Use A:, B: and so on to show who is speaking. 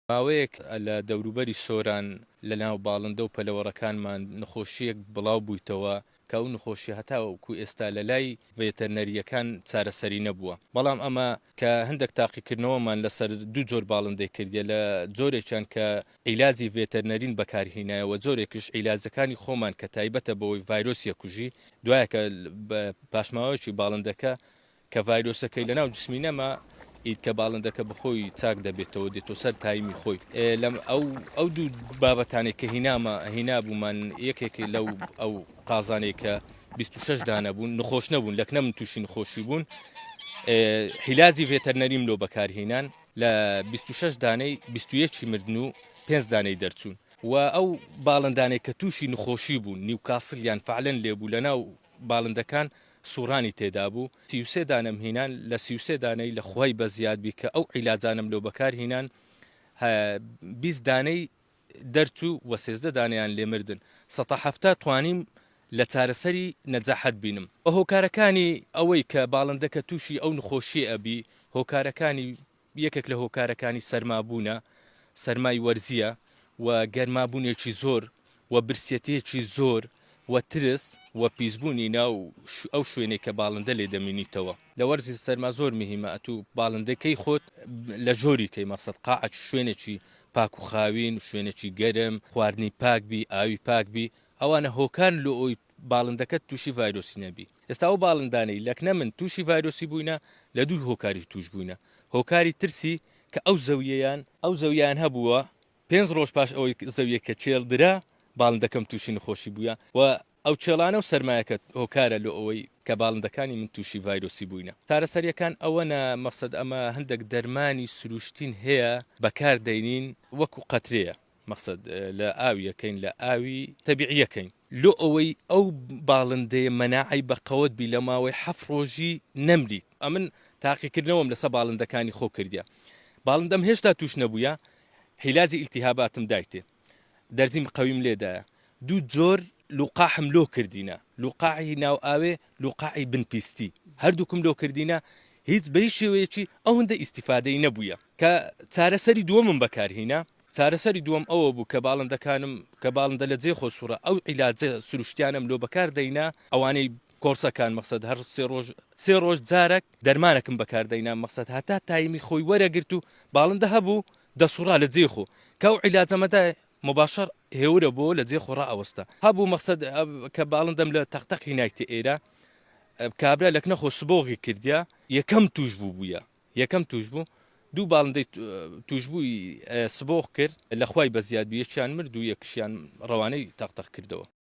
A: ماوەیەک لە دەوروبەری سۆران لە ناو باڵندە و پەلەوەڕەکانمان نەخۆشیەک بڵاو بوویتەوە کە ئەو نەخۆشیە هەتاوەکو ئێستا لە لای ڤێتەرنەریەکان چارەسەری نەبووە. بەڵام ئەمە کە هەندێک تاقیکردنەوەمان لەسەر دوو جۆر باڵندەی کردیە لە جۆرێکیان کە عیلاجی ڤێتەرنەرین بەکارهێنایەوە، جۆرێکش عیلاجەکانی خۆمان کە تایبەتە بەوەی ڤایرۆسیە کوژی، دوایە کە پاشماوەیەکی باڵندەکە کە ڤایرۆسەکەی لەناو جسمی نەما ئیت کە باڵندەکە بخۆی چاک دەبێتەوە دێتۆ سەر تایمی خۆی. لەم ئەو دوو بابەتانێک کە هینابوومان یەکێکی لەو ئەو قازانێک کە 26 دانە بوون نخۆش نەبوون، لەکنە من تووشی نخۆشی بوون، عیلاجی ڤێتەرنەریم لۆ بەکارهێنان لە 26 دانەی 21 مردن و 5 دانەی دەرچوون. و ئەو باڵندانێک کە تووشی نخۆشی بوون نیوکاسڵیان فعلەن لێبوو لەناو باڵندەکان سوڕانی تێدا بوو. 33 دانەم هێنان لە 33 دانەی لە خوای بە زیادبی کە ئەو عیلاجانم لەو بەکارهێنان 20 دانەی دەرچوو و 13 دانیان لێمردن. 170 توانیم لە چارەسەری نەجاحەت بینم. بە هۆکارەکانی ئەوەی کە باڵندەکە تووشی ئەو نخۆشیە ئەبی، هۆکارەکانی یەکێک لە هۆکارەکانی سەرمابوونە، سەرمای وەرزیە و گەرمابوونێکی زۆر و برسێتەیەکی زۆر و ترس و پیسبوونی ناو ئەو شوێنێک کە باڵندە لێ دەمێنیتەوە. لە وەرزی سەرما زۆر مهمە ئەتوو باڵندەکەی خۆت لە ژۆریکەی مەقسەد قاعەت شوێنێکی پاک و خاوین، شوێنێکی گەرم، خواردنی پاکبی، ئاوی پاکبی، ئەوانە هۆکار لە ئەوی باڵندەکەت تووشی ڤایرۆسی نەبی. ئێستا ئەو باڵندانەی لەکنە من تووشی ڤایرۆسی بووینە لە دوو هۆکاری توش بووینە. هۆکاری ترسی کە ئەو زەویەیان هەبووە 5 ڕۆژ پاش ئەوەی زەویە کە چێڵدرا باڵندەکەم تووشی نخۆشی بووە و ئەو چێڵانە و سەرمایەکە هۆکارە لە ئەوەی کە باڵندەکانی من تووشی ڤایرۆسی بووینە. چارەسەریەکان ئەوەنە مەقسەد ئەمە هەندێک دەرمانی سروشتین هەیە بەکاردەینین وەکو قەترەیە، مەقسەد لە ئاویەکەین لە ئاوی تەبیعیەکەین لۆ ئەوەی ئەو باڵندەیە مەناعی بەقەوت بی لە ماوەی 7 ڕۆژی نەمریت. ئەمن تاقیکردنەوەم لەسەر باڵندەکانی خۆ کردیا. باڵندەم هێشتا توش نەبووە، عیلاجی ئیلتیهاباتم دایتێ، دەرزیم قەویم لێدایە، دوو جۆر لوقاحم لۆ کردینە، لوقاعی ناو ئاوێ، لوقاعی بنپیستی، هەردووکم لۆ کردینە، هیچ بە هیچ شێوەیەکی ئەوەندە ئیسیفادەی نەبووە. کە چارەسەری دووەمم بەکارهێنا، چارەسەری دووەم ئەوە بوو کە باڵندەکانم کە باڵندە لە جێ خۆسوورە ئەو عیلاجە سروشتیانم لۆ بەکاردەینا، ئەوانەی کۆرسەکان مەقسەد هەر سێ ڕۆژ جارێک دەرمانەکەم بەکاردەینا، مەقسەد هەتا تایمی خۆی وەرەگرت و باڵندە هەبوو دەسوڕا لە جێ خۆ کە ئەو عیلاجەمەدا مباشر هێورە بۆ لە جێ خۆڕا ئەوەستە هەبوو مەقسەد کە باڵندەم لە تەقتەقی نایتە ئێرە کابرا لەکنە خۆ سبۆغی کردیا یەکەم توش بووە، یەکەم توش بوو، دوو باڵندەی توشبووی سبۆغ کرد لە خوای بە زیادبی، یەکیان مرد و یەکشیان ڕەوانەی تەقتەق کردەوە.